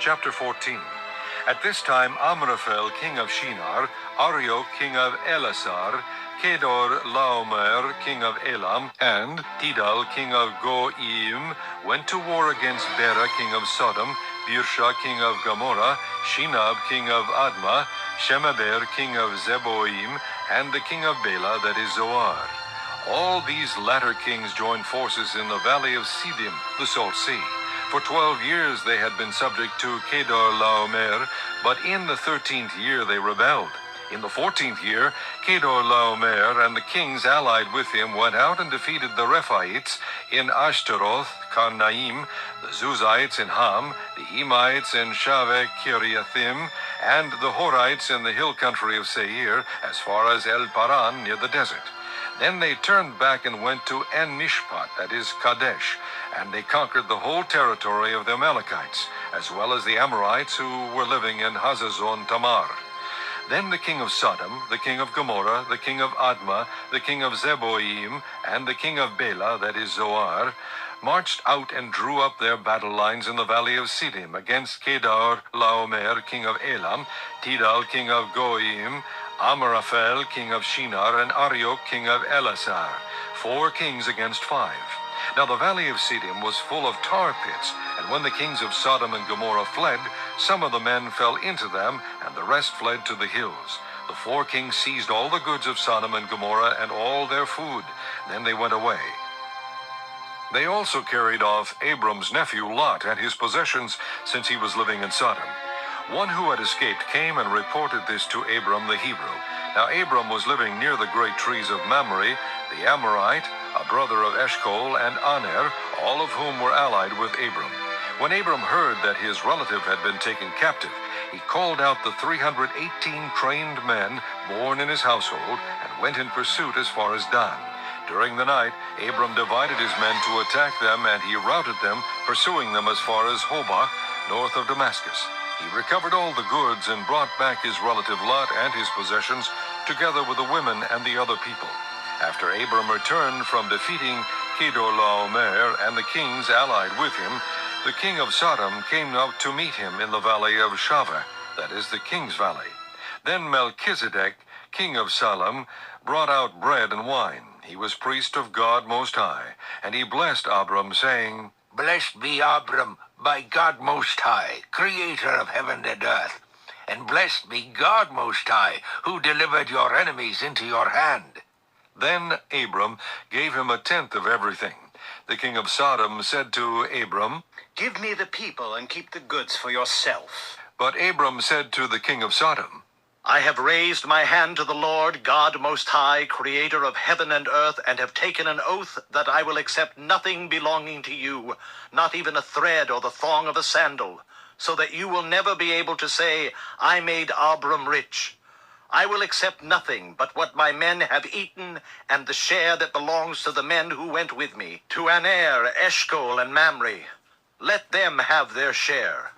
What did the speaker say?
Chapter 14. At this time Amraphel, king of Shinar, Arioch, king of Ellasar, Kedorlaomer, king of Elam, and Tidal, king of Golim, went to war against Bera, king of Sodom, Birsha, king of Gomorrah, Shinab, king of Admah, Shemaber, king of Zeboim, and the king of Bela, that is Zoar. All these latter kings joined forces in the Valley of Siddim, the Salt Sea. For 12 years they had been subject to Kedorlaomer, but in the 13th year they rebelled. In the 14th year, Kedorlaomer and the kings allied with him went out and defeated the Rephaites in Ashteroth Karnaim, the Zuzites in Ham, the Emites in Shaveh Kiriathaim, and the Horites in the hill country of Seir, as far as El Paran near the desert. Then they turned back and went to En-Mishpat, that is Kadesh, and they conquered the whole territory of the Amalekites, as well as the Amorites who were living in Hazazon Tamar. Then the king of Sodom, the king of Gomorrah, the king of Admah, the king of Zeboim, and the king of Bela, that is Zoar, marched out and drew up their battle lines in the Valley of Siddim against Kedorlaomer, king of Elam, Tidal, king of Golim, Amraphel, king of Shinar, and Arioch, king of Ellasar, 4 kings against 5. Now the Valley of Siddim was full of tar pits, and when the kings of Sodom and Gomorrah fled, some of the men fell into them, and the rest fled to the hills. The 4 kings seized all the goods of Sodom and Gomorrah and all their food. Then they went away. They also carried off Abram's nephew Lot and his possessions, since he was living in Sodom. One who had escaped came and reported this to Abram the Hebrew. Now Abram was living near the great trees of Mamre, the Amorite, a brother of Eshcol, and Aner, all of whom were allied with Abram. When Abram heard that his relative had been taken captive, he called out the 318 trained men born in his household and went in pursuit as far as Dan. During the night, Abram divided his men to attack them, and he routed them, pursuing them as far as Hobah, north of Damascus. He recovered all the goods and brought back his relative Lot and his possessions, together with the women and the other people. After Abram returned from defeating Kedorlaomer and the kings allied with him, the king of Sodom came out to meet him in the valley of Shaveh, that is the king's valley. Then Melchizedek, king of Salem, brought out bread and wine. He was priest of God Most High, and he blessed Abram, saying, Blessed be Abram by God Most High, creator of heaven and earth. And blessed be God Most High, who delivered your enemies into your hand. Then Abram gave him 1/10 of everything. The king of Sodom said to Abram, Give me the people and keep the goods for yourself. But Abram said to the king of Sodom, I have raised my hand to the Lord, God Most High, creator of heaven and earth, and have taken an oath that I will accept nothing belonging to you, not even a thread or the thong of a sandal, so that you will never be able to say, I made Abram rich. I will accept nothing but what my men have eaten, and the share that belongs to the men who went with me, to Aner, Eshcol, and Mamre. Let them have their share.